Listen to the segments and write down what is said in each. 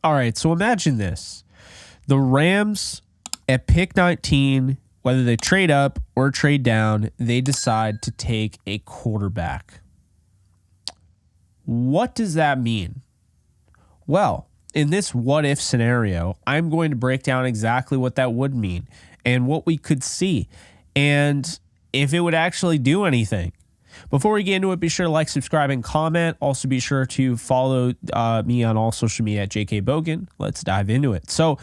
All right, so imagine this. The Rams at pick 19, whether they trade up or trade down, they decide to take a quarterback. What does that mean? Well, in this what-if scenario, I'm going to break down exactly what that would mean and what we could see and if it would actually do anything. Before we get into it, be sure to like, subscribe, and comment. Also, be sure to follow me on all social media at Ellenbogen. Let's dive into it. So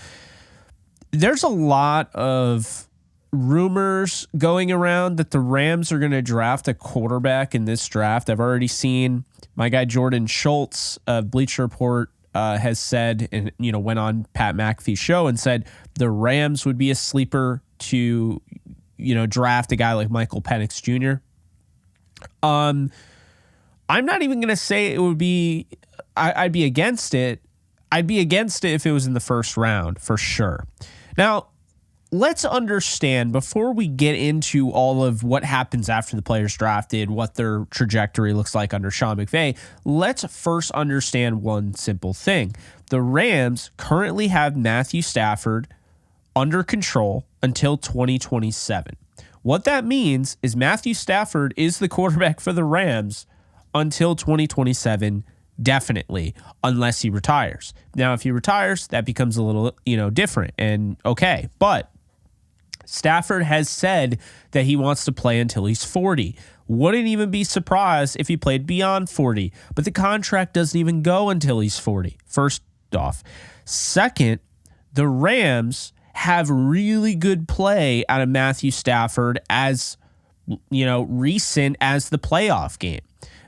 there's a lot of rumors going around that the Rams are going to draft a quarterback in this draft. I've already seen my guy Jordan Schultz of Bleacher Report has said, and went on Pat McAfee's show and said the Rams would be a sleeper to draft a guy like Michael Penix Jr. I'm not even going to say it would be, I'd be against it. I'd be against it if it was in the first round, for sure. Now, let's understand, before we get into all of what happens after the player's drafted, what their trajectory looks like under Sean McVay, let's first understand one simple thing. The Rams currently have Matthew Stafford under control until 2027. What that means is Matthew Stafford is the quarterback for the Rams until 2027, definitely, unless he retires. Now, if he retires, that becomes a little, different and okay. But Stafford has said that he wants to play until he's 40. Wouldn't even be surprised if he played beyond 40. But the contract doesn't even go until he's 40, first off. Second, the Rams have really good play out of Matthew Stafford as, recent as the playoff game.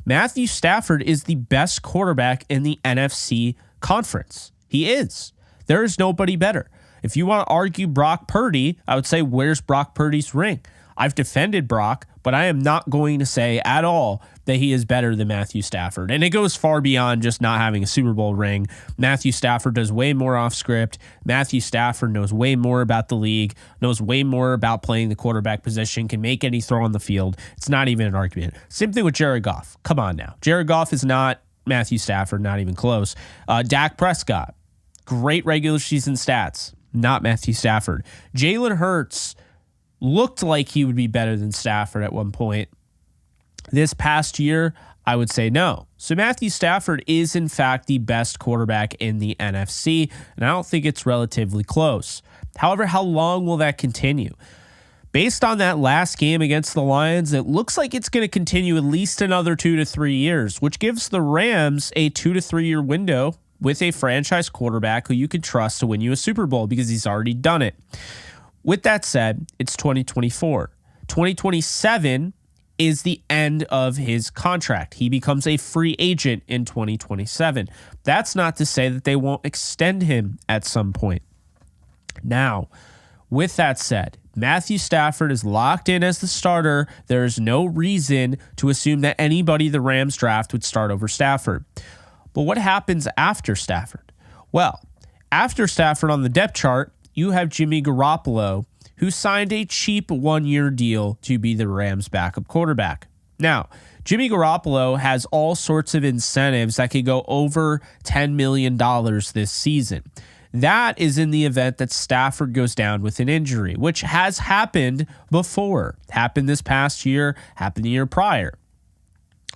Matthew Stafford is the best quarterback in the NFC conference. He is. There is nobody better. If you want to argue Brock Purdy, I would say, where's Brock Purdy's ring? I've defended Brock, but I am not going to say at all that he is better than Matthew Stafford. And it goes far beyond just not having a Super Bowl ring. Matthew Stafford does way more off script. Matthew Stafford knows way more about the league, knows way more about playing the quarterback position, can make any throw on the field. It's not even an argument. Same thing with Jared Goff. Come on now. Jared Goff is not Matthew Stafford, not even close. Dak Prescott, great regular season stats, not Matthew Stafford. Jalen Hurts looked like he would be better than Stafford at one point. This past year, I would say no. So Matthew Stafford is, in fact, the best quarterback in the NFC, and I don't think it's relatively close. However, how long will that continue? Based on that last game against the Lions, it looks like it's going to continue at least another 2 to 3 years, which gives the Rams a 2 to 3 year window with a franchise quarterback who you can trust to win you a Super Bowl because he's already done it. With that said, it's 2024. 2027 is the end of his contract. He becomes a free agent in 2027. That's not to say that they won't extend him at some point. Now, with that said, Matthew Stafford is locked in as the starter. There is no reason to assume that anybody the Rams draft would start over Stafford. But what happens after Stafford? Well, after Stafford on the depth chart, you have Jimmy Garoppolo, who signed a cheap 1-year deal to be the Rams' backup quarterback. Now, Jimmy Garoppolo has all sorts of incentives that could go over $10 million this season. That is in the event that Stafford goes down with an injury, which has happened before. Happened this past year, happened the year prior.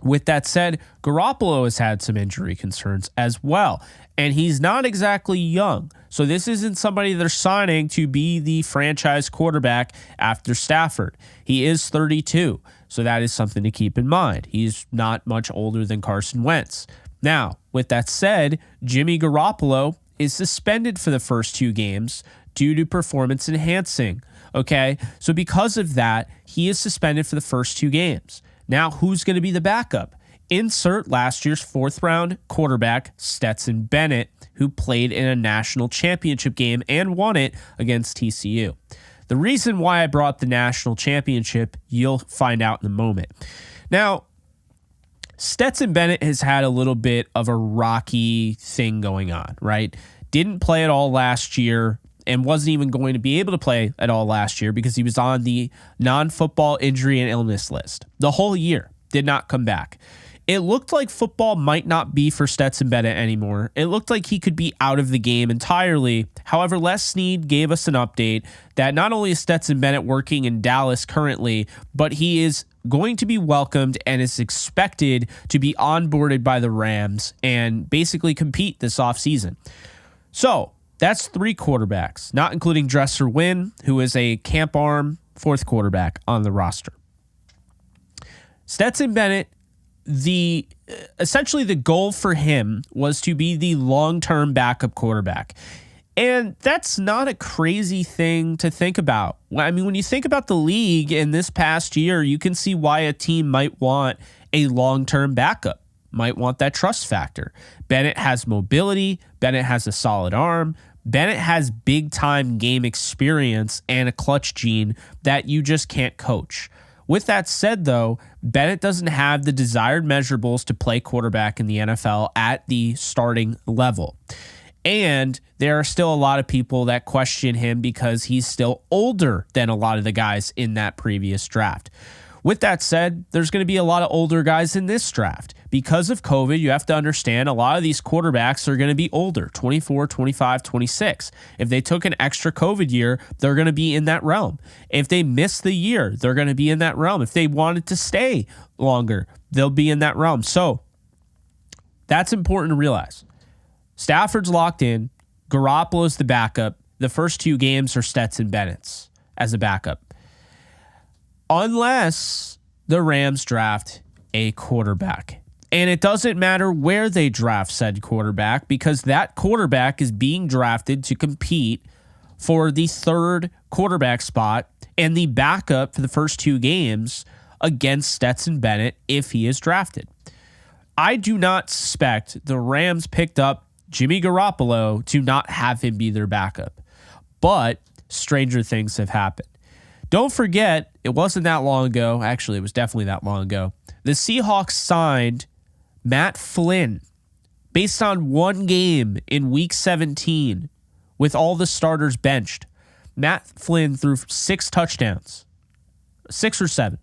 With that said, Garoppolo has had some injury concerns as well, and he's not exactly young. So this isn't somebody they're signing to be the franchise quarterback after Stafford. He is 32, so that is something to keep in mind. He's not much older than Carson Wentz. Now, with that said, Jimmy Garoppolo is suspended for the first 2 games due to performance enhancing. Okay, so because of that, he is suspended for the first 2 games. Now, who's going to be the backup? Insert last year's 4th-round quarterback, Stetson Bennett, who played in a national championship game and won it against TCU. The reason why I brought the national championship, you'll find out in a moment. Now, Stetson Bennett has had a little bit of a rocky thing going on, right? Didn't play at all last year and wasn't even going to be able to play at all last year because he was on the non-football injury and illness list. The whole year did not come back. It looked like football might not be for Stetson Bennett anymore. It looked like he could be out of the game entirely. However, Les Snead gave us an update that not only is Stetson Bennett working in Dallas currently, but he is going to be welcomed and is expected to be onboarded by the Rams and basically compete this offseason. So that's 3 quarterbacks, not including Dresser Wynn, who is a camp arm 4th quarterback on the roster. Stetson Bennett, essentially the goal for him was to be the long-term backup quarterback. And that's not a crazy thing to think about. I mean, when you think about the league in this past year, you can see why a team might want a long-term backup, might want that trust factor. Bennett has mobility. Bennett has a solid arm. Bennett has big-time game experience and a clutch gene that you just can't coach. With that said, though, Bennett doesn't have the desired measurables to play quarterback in the NFL at the starting level. And there are still a lot of people that question him because he's still older than a lot of the guys in that previous draft. With that said, there's going to be a lot of older guys in this draft. Because of COVID, you have to understand a lot of these quarterbacks are going to be older, 24, 25, 26. If they took an extra COVID year, they're going to be in that realm. If they miss the year, they're going to be in that realm. If they wanted to stay longer, they'll be in that realm. So that's important to realize. Stafford's locked in. Garoppolo's the backup. The first 2 games are Stetson Bennett's as a backup. Unless the Rams draft a quarterback. And it doesn't matter where they draft said quarterback because that quarterback is being drafted to compete for the 3rd quarterback spot and the backup for the first 2 games against Stetson Bennett if he is drafted. I do not suspect the Rams picked up Jimmy Garoppolo to not have him be their backup. But stranger things have happened. Don't forget, it wasn't that long ago. Actually, it was definitely that long ago. The Seahawks signed Matt Flynn based on 1 game in week 17 with all the starters benched. Matt Flynn threw 6 touchdowns, 6 or 7.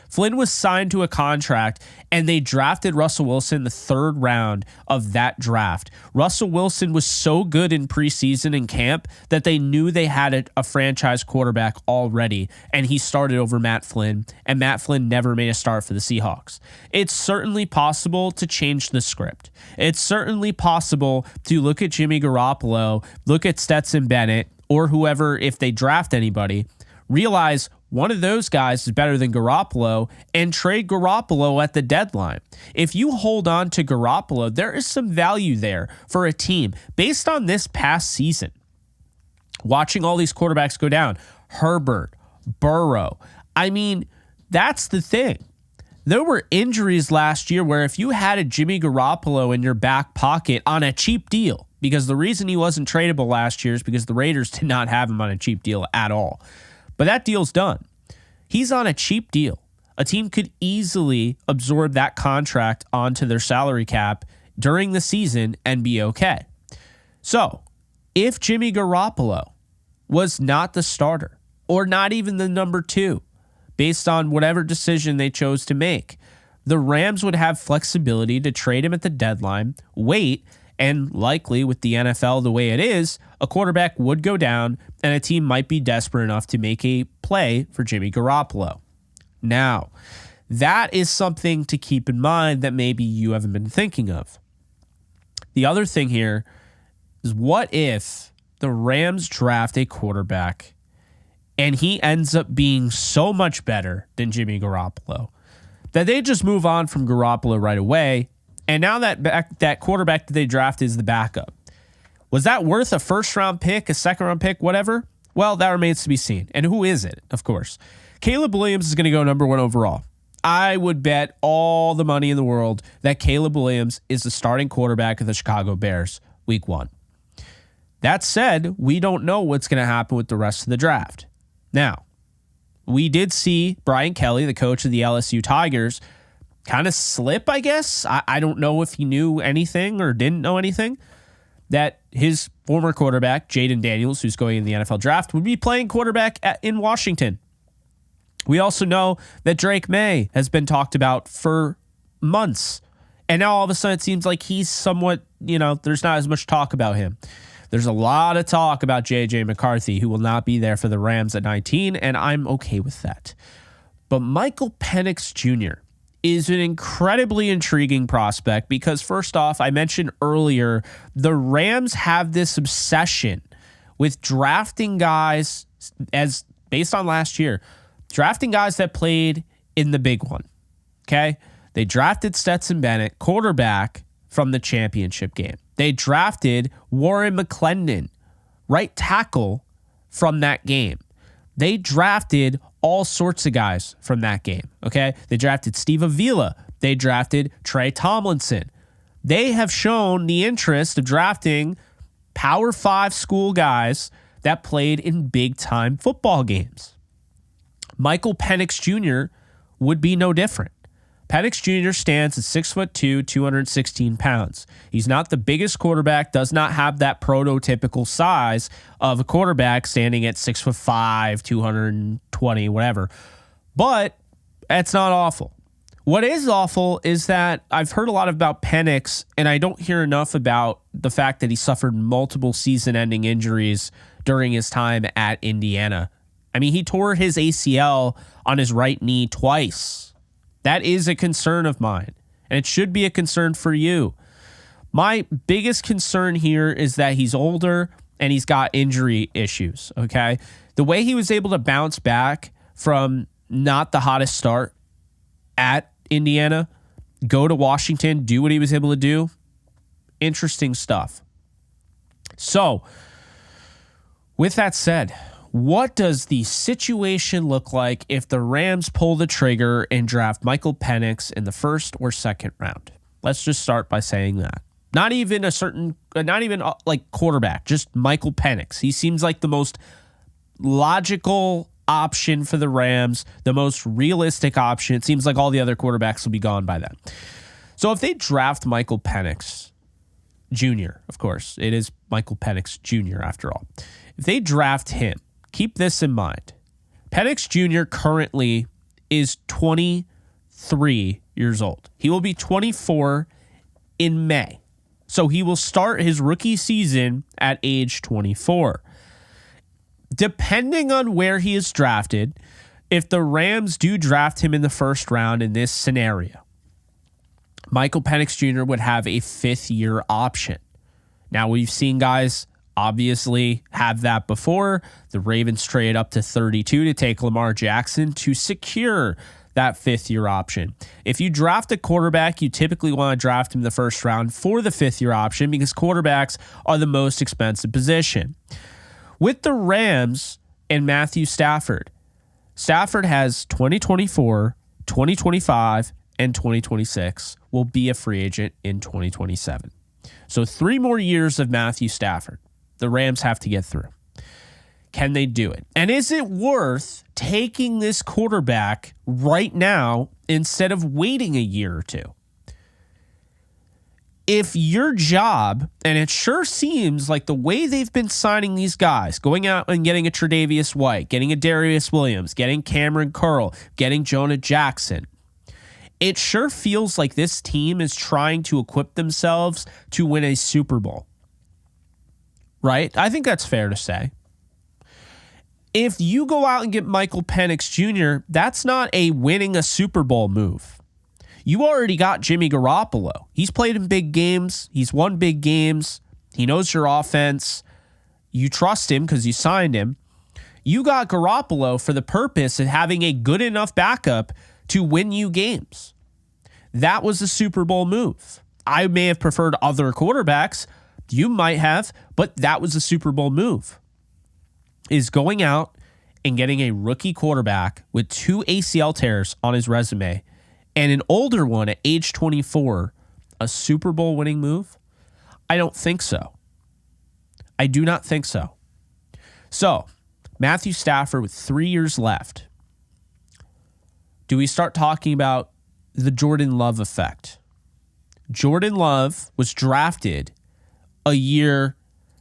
Flynn was signed to a contract, and they drafted Russell Wilson the 3rd round of that draft. Russell Wilson was so good in preseason and camp that they knew they had a franchise quarterback already, and he started over Matt Flynn, and Matt Flynn never made a start for the Seahawks. It's certainly possible to change the script. It's certainly possible to look at Jimmy Garoppolo, look at Stetson Bennett, or whoever, if they draft anybody, realize one of those guys is better than Garoppolo and trade Garoppolo at the deadline. If you hold on to Garoppolo, there is some value there for a team based on this past season. Watching all these quarterbacks go down, Herbert, Burrow. I mean, that's the thing. There were injuries last year where if you had a Jimmy Garoppolo in your back pocket on a cheap deal, because the reason he wasn't tradable last year is because the Raiders did not have him on a cheap deal at all. But that deal's done. He's on a cheap deal. A team could easily absorb that contract onto their salary cap during the season and be okay. So, if Jimmy Garoppolo was not the starter or not even the number 2, based on whatever decision they chose to make, the Rams would have flexibility to trade him at the deadline, wait, and likely with the NFL the way it is, a quarterback would go down and a team might be desperate enough to make a play for Jimmy Garoppolo. Now, that is something to keep in mind that maybe you haven't been thinking of. The other thing here is, what if the Rams draft a quarterback and he ends up being so much better than Jimmy Garoppolo that they just move on from Garoppolo right away, and now that quarterback that they drafted is the backup? Was that worth a first-round pick, a second-round pick, whatever? Well, that remains to be seen. And who is it, of course? Caleb Williams is going to go number 1 overall. I would bet all the money in the world that Caleb Williams is the starting quarterback of the Chicago Bears week 1. That said, we don't know what's going to happen with the rest of the draft. Now, we did see Brian Kelly, the coach of the LSU Tigers, kind of slip, I guess. I don't know if he knew anything or didn't know anything, that his former quarterback, Jaden Daniels, who's going in the NFL draft, would be playing quarterback in Washington. We also know that Drake May has been talked about for months. And now all of a sudden it seems like he's somewhat, there's not as much talk about him. There's a lot of talk about J.J. McCarthy, who will not be there for the Rams at 19, and I'm okay with that. But Michael Penix Jr. is an incredibly intriguing prospect because, first off, I mentioned earlier, the Rams have this obsession with drafting guys, as based on last year, drafting guys that played in the big one, okay? They drafted Stetson Bennett, quarterback, from the championship game. They drafted Warren McClendon, right tackle, from that game. They drafted all sorts of guys from that game, okay? They drafted Steve Avila. They drafted Trey Tomlinson. They have shown the interest of drafting Power 5 school guys that played in big-time football games. Michael Penix Jr. would be no different. Penix Jr. stands at 6'2", 216 pounds. He's not the biggest quarterback, does not have that prototypical size of a quarterback standing at 6'5", 220, whatever. But that's not awful. What is awful is that I've heard a lot about Penix, and I don't hear enough about the fact that he suffered multiple season-ending injuries during his time at Indiana. I mean, he tore his ACL on his right knee twice. That is a concern of mine, and it should be a concern for you. My biggest concern here is that he's older and he's got injury issues, okay? The way he was able to bounce back from not the hottest start at Indiana, go to Washington, do what he was able to do, interesting stuff. So, with that said, what does the situation look like if the Rams pull the trigger and draft Michael Penix in the first or second round? Let's just start by saying that. Not even like quarterback, just Michael Penix. He seems like the most logical option for the Rams, the most realistic option. It seems like all the other quarterbacks will be gone by then. So if they draft Michael Penix Jr., of course, it is Michael Penix Jr. after all. If they draft him, keep this in mind. Penix Jr. currently is 23 years old. He will be 24 in May. So he will start his rookie season at age 24. Depending on where he is drafted, if the Rams do draft him in the first round in this scenario, Michael Penix Jr. would have a fifth-year option. Now, we've seen guys obviously have that before. The Ravens trade up to 32 to take Lamar Jackson to secure that fifth-year option. If you draft a quarterback, you typically want to draft him in the first round for the fifth-year option because quarterbacks are the most expensive position. With the Rams and Matthew Stafford, Stafford has 2024, 2025, and 2026, will be a free agent in 2027. So 3 more years of Matthew Stafford the Rams have to get through. Can they do it? And is it worth taking this quarterback right now instead of waiting a year or two? If your job, and it sure seems like the way they've been signing these guys, going out and getting a Tre'Davious White, getting a Darius Williams, getting Cameron Curl, getting Jonah Jackson, it sure feels like this team is trying to equip themselves to win a Super Bowl. Right? I think that's fair to say. If you go out and get Michael Penix Jr., that's not a winning a Super Bowl move. You already got Jimmy Garoppolo. He's played in big games. He's won big games. He knows your offense. You trust him because you signed him. You got Garoppolo for the purpose of having a good enough backup to win you games. That was a Super Bowl move. I may have preferred other quarterbacks. You might have, but that was a Super Bowl move. Is going out and getting a rookie quarterback with 2 ACL tears on his resume and an older one at age 24, a Super Bowl winning move? I don't think so. I do not think so. So, Matthew Stafford with 3 years left. Do we start talking about the Jordan Love effect? Jordan Love was drafted a year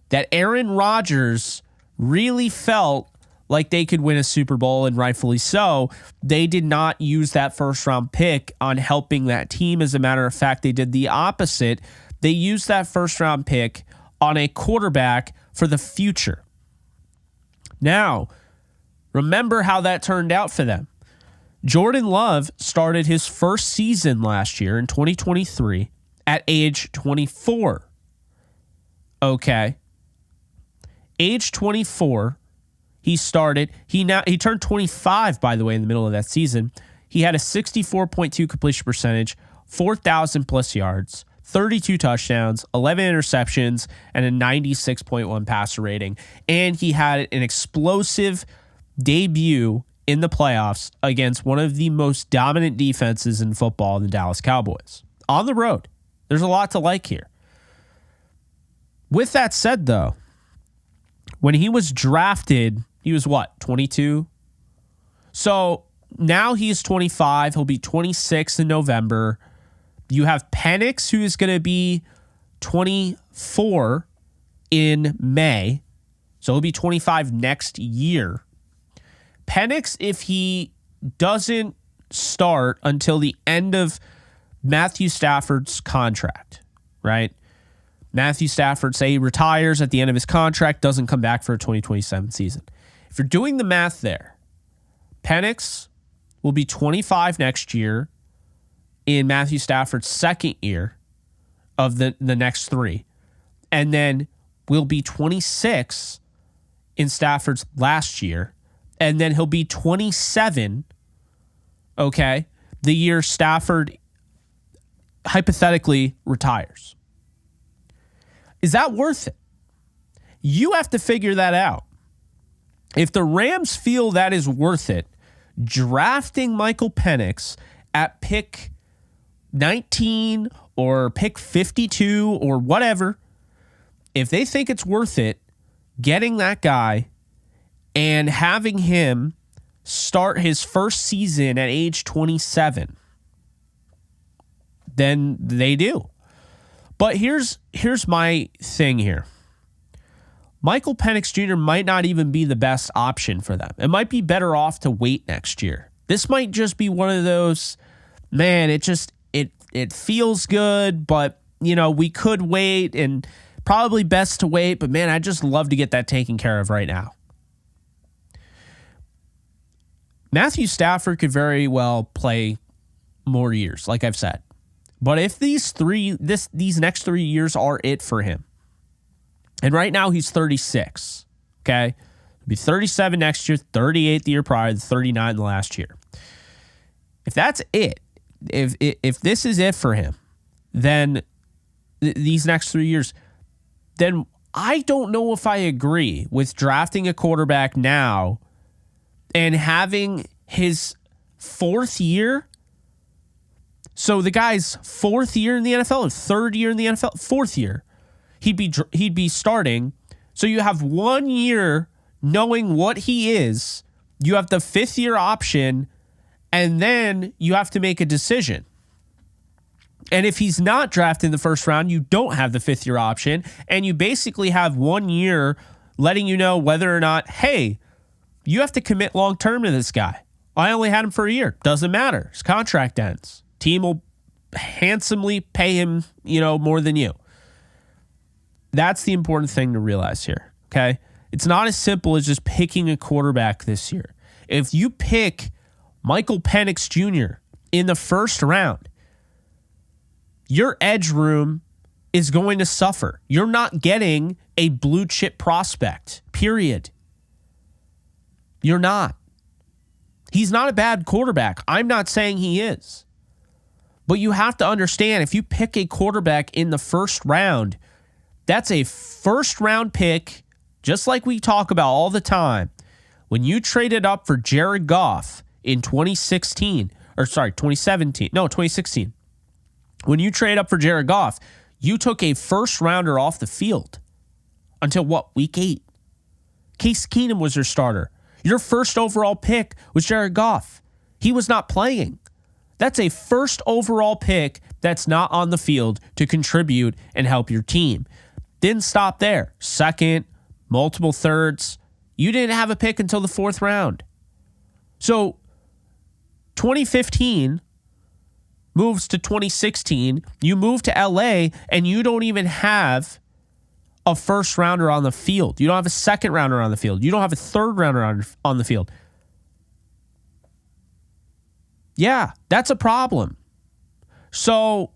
that Aaron Rodgers really felt like they could win a Super Bowl, and rightfully so. They did not use that first round pick on helping that team. As a matter of fact, they did the opposite. They used that first round pick on a quarterback for the future. Now, remember how that turned out for them. Jordan Love started his first season last year in 2023 at age 24. Okay. Age 24, he started. He turned 25, by the way, in the middle of that season. He had a 64.2 completion percentage, 4,000 plus yards, 32 touchdowns, 11 interceptions, and a 96.1 passer rating. And he had an explosive debut in the playoffs against one of the most dominant defenses in football, the Dallas Cowboys. On the road. There's a lot to like here. With that said, though, when he was drafted, he was what, 22? So now he's 25. He'll be 26 in November. You have Penix, who is going to be 24 in May. So he'll be 25 next year. Penix, if he doesn't start until the end of Matthew Stafford's contract, right? Matthew Stafford, say he retires at the end of his contract, doesn't come back for a 2027 season. If you're doing the math there, Penix will be 25 next year in Matthew Stafford's second year of the next three. And then will be 26 in Stafford's last year. And then he'll be 27, okay, the year Stafford hypothetically retires. Is that worth it? You have to figure that out. If the Rams feel that is worth it, drafting Michael Penix at pick 19 or pick 52 or whatever, if they think it's worth it, getting that guy and having him start his first season at age 27, then they do. But here's my thing here. Michael Penix Jr. might not even be the best option for them. It might be better off to wait next year. This might just be one of those, man, it feels good, but we could wait, and probably best to wait, but man, I'd just love to get that taken care of right now. Matthew Stafford could very well play more years, like I've said. But if these next 3 years are it for him, and right now he's 36, okay? He'll be 37 next year, 38 the year prior, 39 the last year. If that's it, if this is it for him, then these next 3 years, then I don't know if I agree with drafting a quarterback now and having his fourth year. So the guy's fourth year in the NFL, or third year in the NFL, fourth year, he'd be starting. So you have 1 year knowing what he is. You have the fifth year option, and then you have to make a decision. And if he's not drafted in the first round, you don't have the fifth year option, and you basically have 1 year letting you know whether or not, hey, you have to commit long term to this guy. I only had him for a year. Doesn't matter. His contract ends. Team will handsomely pay him, more than you. That's the important thing to realize here, okay? It's not as simple as just picking a quarterback this year. If you pick Michael Penix Jr. in the first round, your edge room is going to suffer. You're not getting a blue chip prospect, period. You're not. He's not a bad quarterback. I'm not saying he is. But you have to understand, if you pick a quarterback in the first round, that's a first round pick, just like we talk about all the time. When you traded up for Jared Goff in 2016, 2016. When you trade up for Jared Goff, you took a first rounder off the field until week 8? Case Keenum was your starter. Your first overall pick was Jared Goff. He was not playing. That's a first overall pick that's not on the field to contribute and help your team. Didn't stop there. Second, multiple thirds. You didn't have a pick until the 4th round. So 2015 moves to 2016. You move to LA and you don't even have a first rounder on the field. You don't have a second rounder on the field. You don't have a third rounder on the field. Yeah, that's a problem. So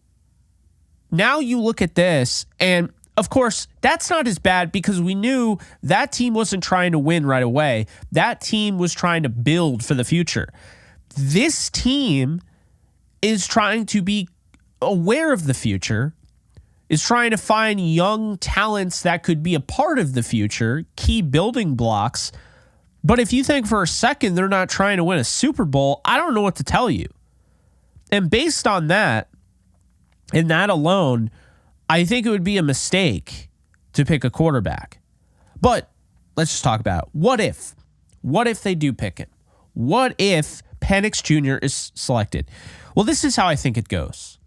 now you look at this, and of course, that's not as bad because we knew that team wasn't trying to win right away. That team was trying to build for the future. This team is trying to be aware of the future, is trying to find young talents that could be a part of the future, key building blocks. But if you think for a second they're not trying to win a Super Bowl, I don't know what to tell you. And based on that, and that alone, I think it would be a mistake to pick a quarterback. But let's just talk about it. What if? What if they do pick him? What if Penix Jr. is selected? Well, this is how I think it goes.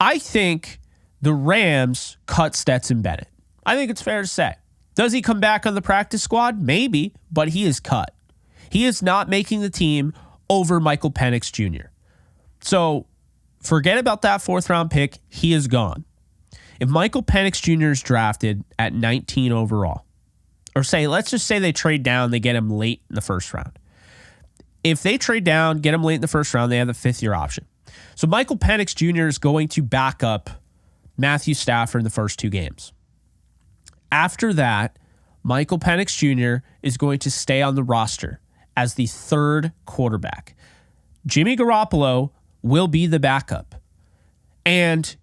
I think the Rams cut Stetson Bennett. I think it's fair to say. Does he come back on the practice squad? Maybe, but he is cut. He is not making the team over Michael Penix Jr. So forget about that 4th round pick. He is gone. If Michael Penix Jr. is drafted at 19 overall, or let's just say they trade down, they get him late in the 1st round. If they trade down, get him late in the 1st round, they have the 5th-year option. So Michael Penix Jr. is going to back up Matthew Stafford in the first 2 games. After that, Michael Penix Jr. is going to stay on the roster as the 3rd quarterback. Jimmy Garoppolo will be the backup. And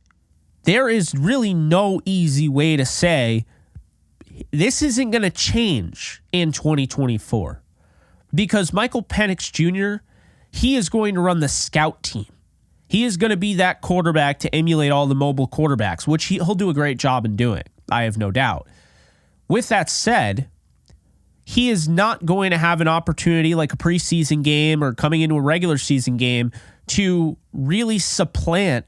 there is really no easy way to say this isn't going to change in 2024 because Michael Penix Jr., he is going to run the scout team. He is going to be that quarterback to emulate all the mobile quarterbacks, which he'll do a great job in doing. I have no doubt. With that said, he is not going to have an opportunity like a preseason game or coming into a regular season game to really supplant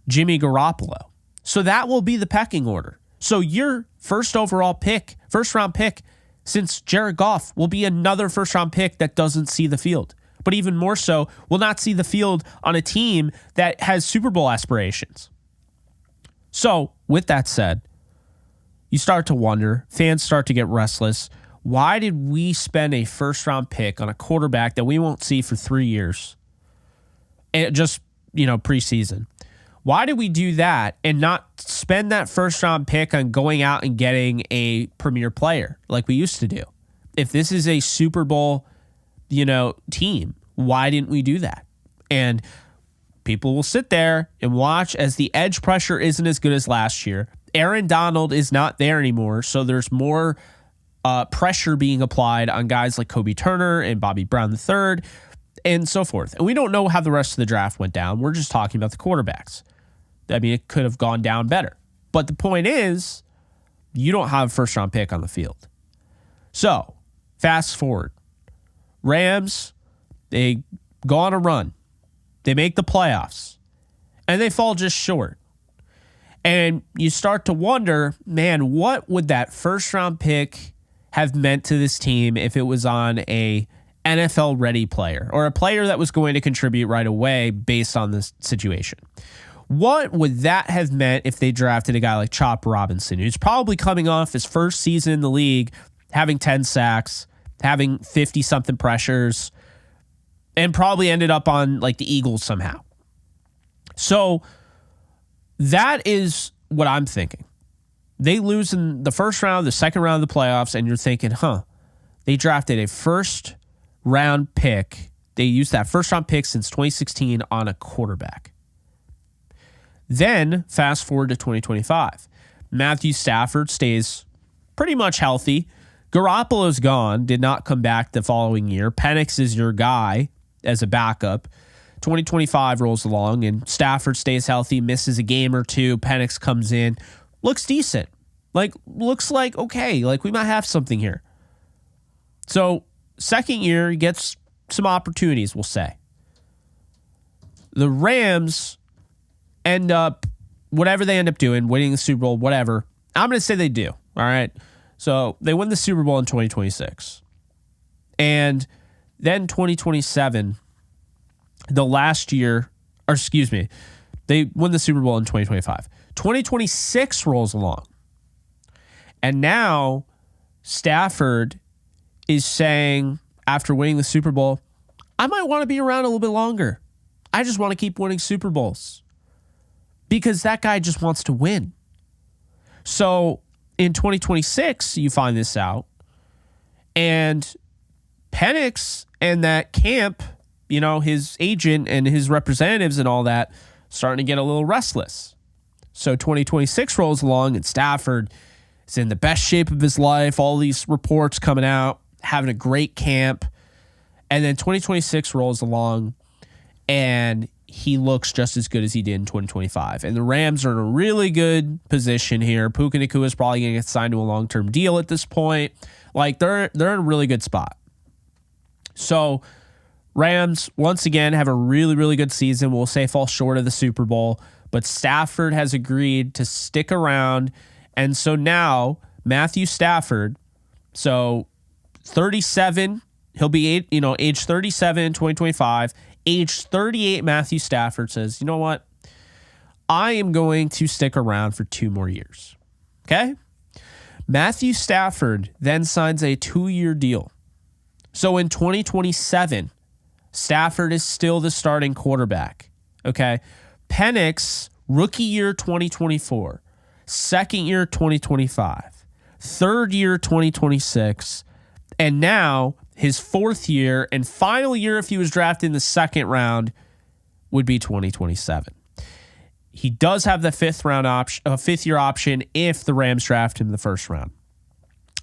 Jimmy Garoppolo. So that will be the pecking order. So your first round pick, since Jared Goff will be another first round pick that doesn't see the field. But even more so, will not see the field on a team that has Super Bowl aspirations. So with that said, you start to wonder, fans start to get restless. Why did we spend a first round pick on a quarterback that we won't see for 3 years? And just, preseason. Why did we do that and not spend that first round pick on going out and getting a premier player like we used to do? If this is a Super Bowl, team, why didn't we do that? And people will sit there and watch as the edge pressure isn't as good as last year. Aaron Donald is not there anymore, so there's more pressure being applied on guys like Kobe Turner and Bobby Brown III and so forth. And we don't know how the rest of the draft went down. We're just talking about the quarterbacks. I mean, it could have gone down better. But the point is, you don't have a first-round pick on the field. So, fast forward. Rams, they go on a run. They make the playoffs. And they fall just short. And you start to wonder, man, what would that first-round pick have meant to this team if it was on a NFL-ready player or a player that was going to contribute right away based on this situation? What would that have meant if they drafted a guy like Chop Robinson, who's probably coming off his first season in the league, having 10 sacks, having 50-something pressures, and probably ended up on like the Eagles somehow? So that is what I'm thinking. They lose in the first round, the second round of the playoffs, and you're thinking, they drafted a first-round pick. They used that first-round pick since 2016 on a quarterback. Then, fast forward to 2025. Matthew Stafford stays pretty much healthy. Garoppolo's gone, did not come back the following year. Penix is your guy as a backup. 2025 rolls along, and Stafford stays healthy, misses a game or two. Penix comes in, looks decent. Looks like, okay, we might have something here. So, second year, he gets some opportunities, we'll say. The Rams end up, whatever they end up doing, winning the Super Bowl, whatever. I'm going to say they do, all right? So they win the Super Bowl in 2026. And then 2027, the last year, or excuse me, they won the Super Bowl in 2025. 2026 rolls along. And now Stafford is saying, after winning the Super Bowl, I might want to be around a little bit longer. I just want to keep winning Super Bowls. Because that guy just wants to win. So in 2026, you find this out. And Penix and that camp, you know, his agent and his representatives and all that, starting to get a little restless. So 2026 rolls along and Stafford is in the best shape of his life. All these reports coming out, having a great camp. And then 2026 rolls along and he looks just as good as he did in 2025. And the Rams are in a really good position here. Puka Nacua is probably going to get signed to a long-term deal at this point. Like, they're in a really good spot. So Rams, once again, have a really, really good season. We'll say fall short of the Super Bowl. But Stafford has agreed to stick around. And so now Matthew Stafford, so 37, he'll be age 37 in 2025. Age 38, Matthew Stafford says, you know what? I am going to stick around for 2 more years. Okay? Matthew Stafford then signs a 2-year deal. So in 2027, Stafford is still the starting quarterback. Okay? Penix, rookie year 2024. Second year 2025. Third year 2026. And now his 4th year and final year, if he was drafted in the 2nd round, would be 2027. He does have the 5th year option if the Rams draft him in the 1st round.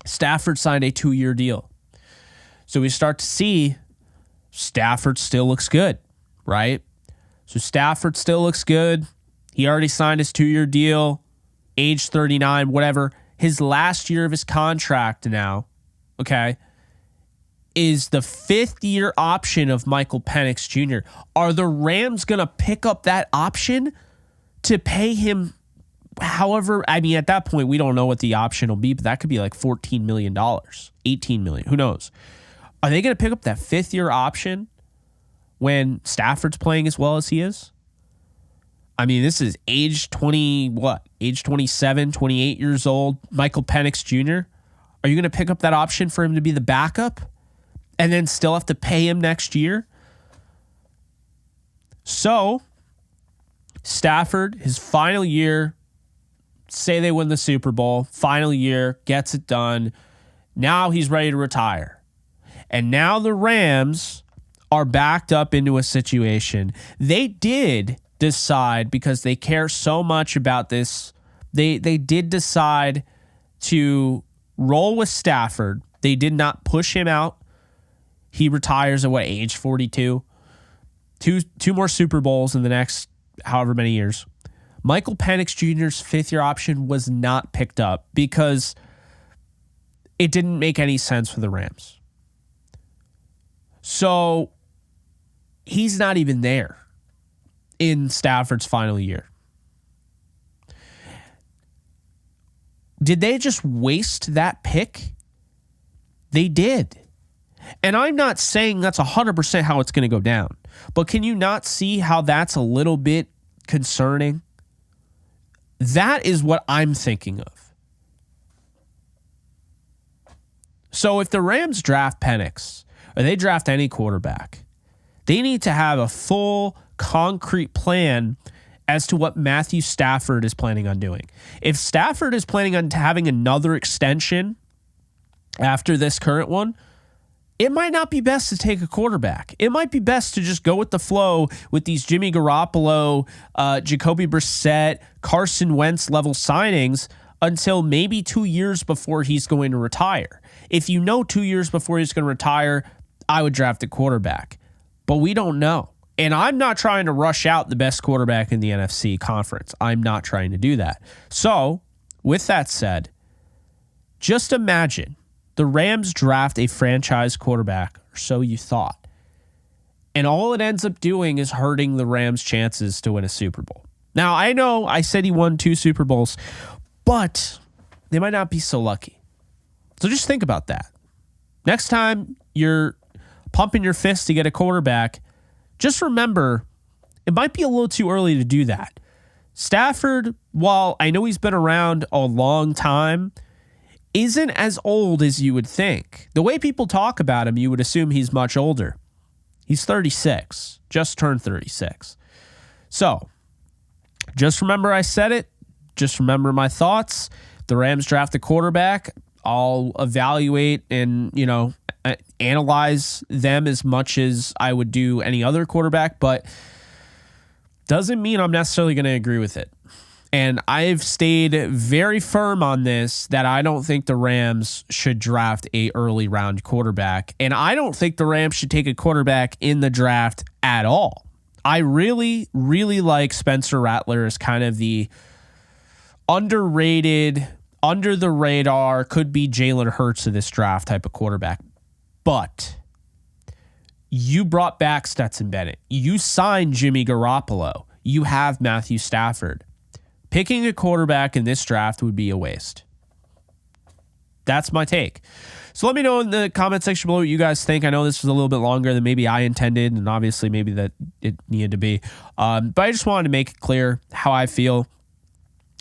Stafford signed a 2-year deal. So we start to see Stafford still looks good, right? So Stafford still looks good. He already signed his 2-year deal, age 39, whatever. His last year of his contract now, okay, is the 5th year option of Michael Penix Jr. Are the Rams going to pick up that option to pay him however? I mean, at that point, we don't know what the option will be, but that could be like $14 million, $18 million, who knows? Are they going to pick up that 5th year option when Stafford's playing as well as he is? I mean, this is age 27, 28 years old, Michael Penix Jr. Are you going to pick up that option for him to be the backup and then still have to pay him next year? So, Stafford, his final year, say they win the Super Bowl, final year, gets it done. Now he's ready to retire. And now the Rams are backed up into a situation. They did decide, because they care so much about this, they did decide to roll with Stafford. They did not push him out. He retires at age 42? Two more Super Bowls in the next however many years. Michael Penix Jr.'s 5th year option was not picked up because it didn't make any sense for the Rams. So he's not even there in Stafford's final year. Did they just waste that pick? They did. And I'm not saying that's 100% how it's going to go down. But can you not see how that's a little bit concerning? That is what I'm thinking of. So if the Rams draft Penix, or they draft any quarterback, they need to have a full, concrete plan as to what Matthew Stafford is planning on doing. If Stafford is planning on having another extension after this current one, it might not be best to take a quarterback. It might be best to just go with the flow with these Jimmy Garoppolo, Jacoby Brissett, Carson Wentz level signings until maybe 2 years before he's going to retire. If you know 2 years before he's going to retire, I would draft a quarterback. But we don't know. And I'm not trying to rush out the best quarterback in the NFC conference. I'm not trying to do that. So, with that said, just imagine the Rams draft a franchise quarterback, or so you thought. And all it ends up doing is hurting the Rams' chances to win a Super Bowl. Now, I know I said he won 2 Super Bowls, but they might not be so lucky. So just think about that. Next time you're pumping your fist to get a quarterback, just remember it might be a little too early to do that. Stafford, while I know he's been around a long time, isn't as old as you would think. The way people talk about him, you would assume he's much older. He's 36, just turned 36. So, just remember I said it. Just remember my thoughts. The Rams draft a quarterback. I'll evaluate and, analyze them as much as I would do any other quarterback, but doesn't mean I'm necessarily going to agree with it. And I've stayed very firm on this that I don't think the Rams should draft a early round quarterback. And I don't think the Rams should take a quarterback in the draft at all. I really, really like Spencer Rattler as kind of the underrated, under the radar, could be Jalen Hurts of this draft type of quarterback. But you brought back Stetson Bennett. You signed Jimmy Garoppolo. You have Matthew Stafford. Picking a quarterback in this draft would be a waste. That's my take. So let me know in the comment section below what you guys think. I know this was a little bit longer than maybe I intended, and obviously maybe that it needed to be. But I just wanted to make it clear how I feel.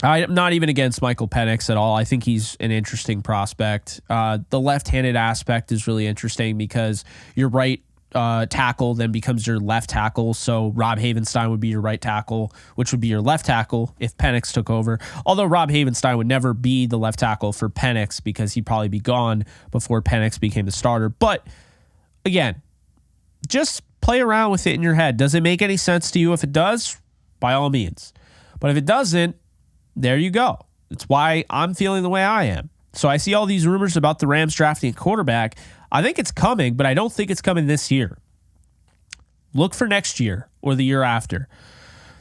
I'm not even against Michael Penix at all. I think he's an interesting prospect. The left-handed aspect is really interesting because your right tackle then becomes your left tackle. So Rob Havenstein would be your right tackle, which would be your left tackle if Penix took over. Although Rob Havenstein would never be the left tackle for Penix because he'd probably be gone before Penix became the starter. But again, just play around with it in your head. Does it make any sense to you? If it does, by all means. But if it doesn't, there you go. It's why I'm feeling the way I am. So I see all these rumors about the Rams drafting a quarterback. I think it's coming, but I don't think it's coming this year. Look for next year or the year after.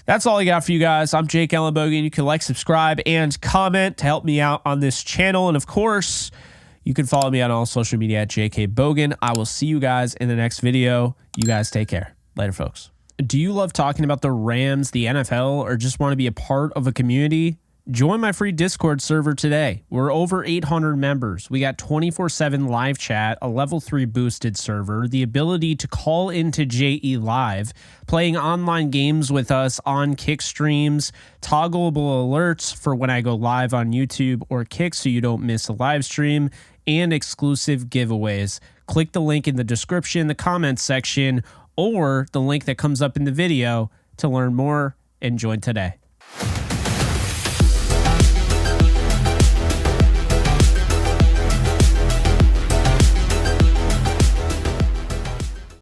That's all I got for you guys. I'm Jake Ellenbogen. You can like, subscribe, and comment to help me out on this channel. And of course, you can follow me on all social media at JKBogan. I will see you guys in the next video. You guys take care. Later, folks. Do you love talking about the Rams, the NFL, or just want to be a part of a community? Join my free Discord server today. We're over 800 members. We got 24/7 live chat, a level 3 boosted server, the ability to call into JE Live, playing online games with us on Kick streams, toggleable alerts for when I go live on YouTube or Kick so you don't miss a live stream, and exclusive giveaways. Click the link in the description, the comments section, or the link that comes up in the video to learn more and join today.